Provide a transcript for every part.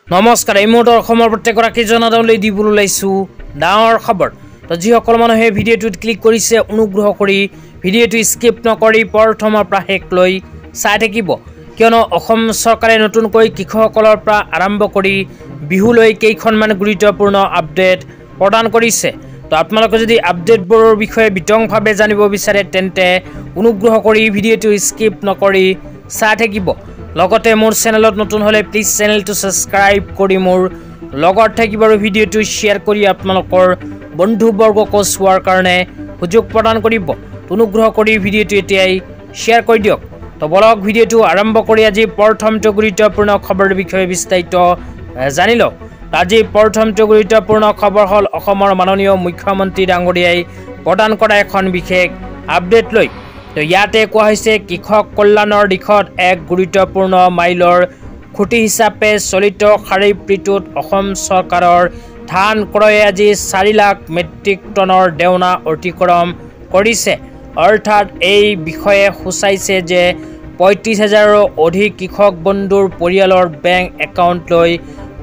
নমস্কাৰ এই মুহূৰ্তৰ অসমৰ প্ৰত্যেকগৰাকী জনতালৈ দিবলৈ ওলাইছো ডাঙৰ খবৰ। তো যিসকল মানুহে ভিডিঅ'টোত ক্লিক কৰিছে অনুগ্ৰহ কৰি ভিডিঅ'টো স্কিপ নকৰি প্ৰথমৰ পৰা শেষলৈ চাই থাকিব, কিয়নো অসম চৰকাৰে নতুনকৈ কৃষকসকলৰ পৰা আৰম্ভ কৰি বিহুলৈ কেইখনমান গুৰুত্বপূৰ্ণ আপডেট প্ৰদান কৰিছে। তো আপোনালোকে যদি আপডেটবোৰৰ বিষয়ে বিতংভাৱে জানিব বিচাৰে তেন্তে অনুগ্ৰহ কৰি ভিডিঅ'টো স্কিপ নকৰি চাই থাকিব। লগতে মোৰ চেনেলত নতুন হলে প্লিজ চেনেলটো সাবস্ক্ৰাইব কৰি মোৰ লগত থাকিব আৰু ভিডিঅ'টো শ্বেয়াৰ কৰি আপোনালোকৰ বন্ধুবৰ্গক চোৱাৰ কাৰণে সুযোগ প্ৰদান কৰিব। অনুগ্ৰহ কৰি ভিডিঅ'টো এতিয়াই শ্বেয়াৰ কৰি দিয়ক। তো বলক ভিডিঅ'টো আৰম্ভ কৰি আজি প্ৰথমটো গুৰুত্বপূৰ্ণ খবৰৰ বিষয়ে বিস্তাৰিত জানি লওক। আজি প্ৰথমটো গুৰুত্বপূৰ্ণ খবৰ হ'ল অসমৰ মাননীয় মুখ্যমন্ত্ৰী ডাঙৰীয়াই প্ৰদান কৰা এখন বিশেষ আপডেট লৈ। তো ইয়াতে কোৱা হৈছে কৃষক কল্যাণৰ দিশত এক গুৰুত্বপূৰ্ণ মাইলৰ খুঁটি হিচাপে চলিত খাৰিফ ঋতুত অসম চৰকাৰৰ ধান ক্ৰয়ে আজি 4 লাখ মেট্ৰিক টনৰ দেওনা অতিক্ৰম কৰিছে। অৰ্থাৎ এই বিষয়ে সূচাইছে যে 35,000ৰো অধিক কৃষক বন্ধুৰ পৰিয়ালৰ বেংক একাউণ্টলৈ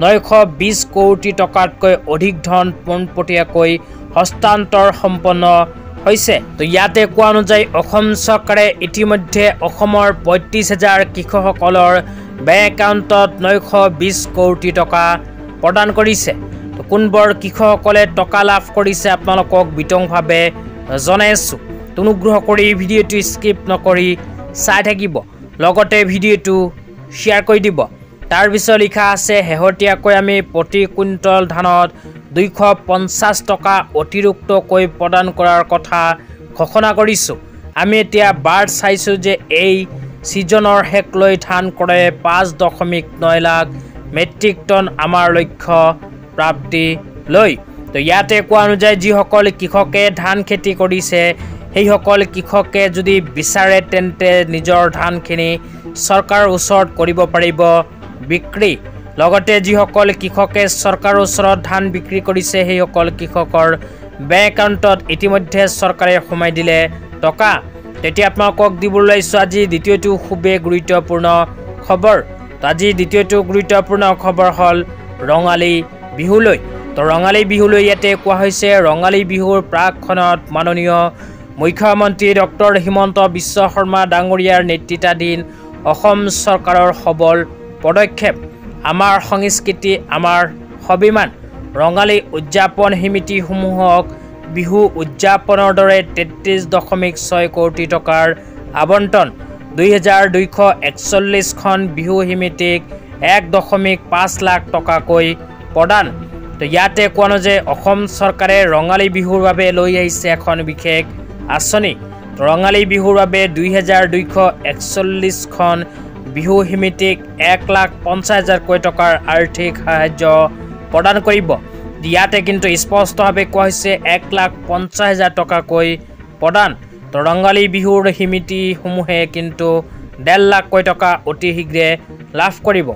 920 কোটি টকাতকৈ অধিক ধন পোনপটীয়াকৈ হস্তান্তৰ সম্পন্ন হৈছে। তো ইয়াতে কোৱা অনুযায়ী অসম চৰকাৰে ইতিমধ্যে অসমৰ 35,000 কৃষকসকলৰ বেংক একাউণ্টত 920 কোটি টকা প্ৰদান কৰিছে। তো কোনবোৰ কৃষকসকলে টকা লাভ কৰিছে আপোনালোকক বিতংভাৱে জনাইছোঁ। অনুগ্ৰহ কৰি ভিডিঅ'টো স্কিপ নকৰি চাই থাকিব, লগতে ভিডিঅ'টো শ্বেয়াৰ কৰি দিব। তাৰ পিছত লিখা আছে শেহতীয়াকৈ আমি প্ৰতি কুইণ্টল ধানত 250 টকা অতিৰিক্তকৈ প্ৰদান কৰাৰ কথা ঘোষণা কৰিছোঁ। আমি এতিয়া বাৰ্ড চাইছোঁ যে এই ছিজনৰ শেষলৈ ধান ক্ৰয়ে 5.9 লাখ মেট্ৰিক টন আমাৰ লক্ষ্য প্ৰাপ্তি লৈ। তো ইয়াতে কোৱা অনুযায়ী যিসকল কৃষকে ধান খেতি কৰিছে সেইসকল কৃষকে যদি বিচাৰে তেন্তে নিজৰ ধানখিনি চৰকাৰৰ ওচৰত কৰিব পাৰিব বিক্ৰী। লগতে যিসকল কৃষকে চৰকাৰৰ ওচৰত ধান বিক্ৰী কৰিছে সেইসকল কৃষকৰ বেংক একাউণ্টত ইতিমধ্যে চৰকাৰে সোমাই দিলে টকা। তেতিয়া আপোনালোকক দিবলৈ ওলাইছোঁ আজি দ্বিতীয়টো খুবেই গুৰুত্বপূৰ্ণ খবৰ। তো আজি দ্বিতীয়টো গুৰুত্বপূৰ্ণ খবৰ হ'ল ৰঙালী বিহুলৈ। তো ৰঙালী বিহুলৈ ইয়াতে কোৱা হৈছে ৰঙালী বিহুৰ প্ৰাকখনত মাননীয় মুখ্যমন্ত্ৰী ডক্টৰ হিমন্ত বিশ্ব শৰ্মা ডাঙৰীয়াৰ নেতৃত্বাধীন অসম চৰকাৰৰ সবল পদক্ষেপ আমাৰ সংস্কৃতি আমাৰ স্বাভিমান ৰঙালী উদযাপন সমিতিসমূহক বিহু উদযাপনৰ দৰে 33.6 কোটি টকাৰ আবণ্টন 2241খন বিহু সমিতিক 1.5 লাখ টকাকৈ প্ৰদান। তো ইয়াতে কোৱা অনুযায়ী অসম চৰকাৰে ৰঙালী বিহুৰ বাবে লৈ আহিছে এখন বিশেষ আঁচনি। ৰঙালী বিহুৰ বাবে 2241খন বিহু সমিতিক 1,50,000 টকাৰ আৰ্থিক সাহায্য প্ৰদান কৰিব। ইয়াতে কিন্তু স্পষ্টভাৱে কোৱা হৈছে 1,50,000 টকাকৈ প্ৰদান। তো ৰঙালী বিহুৰ সমিতিসমূহে কিন্তু 1.5 লাখ টকা অতি শীঘ্ৰে লাভ কৰিব।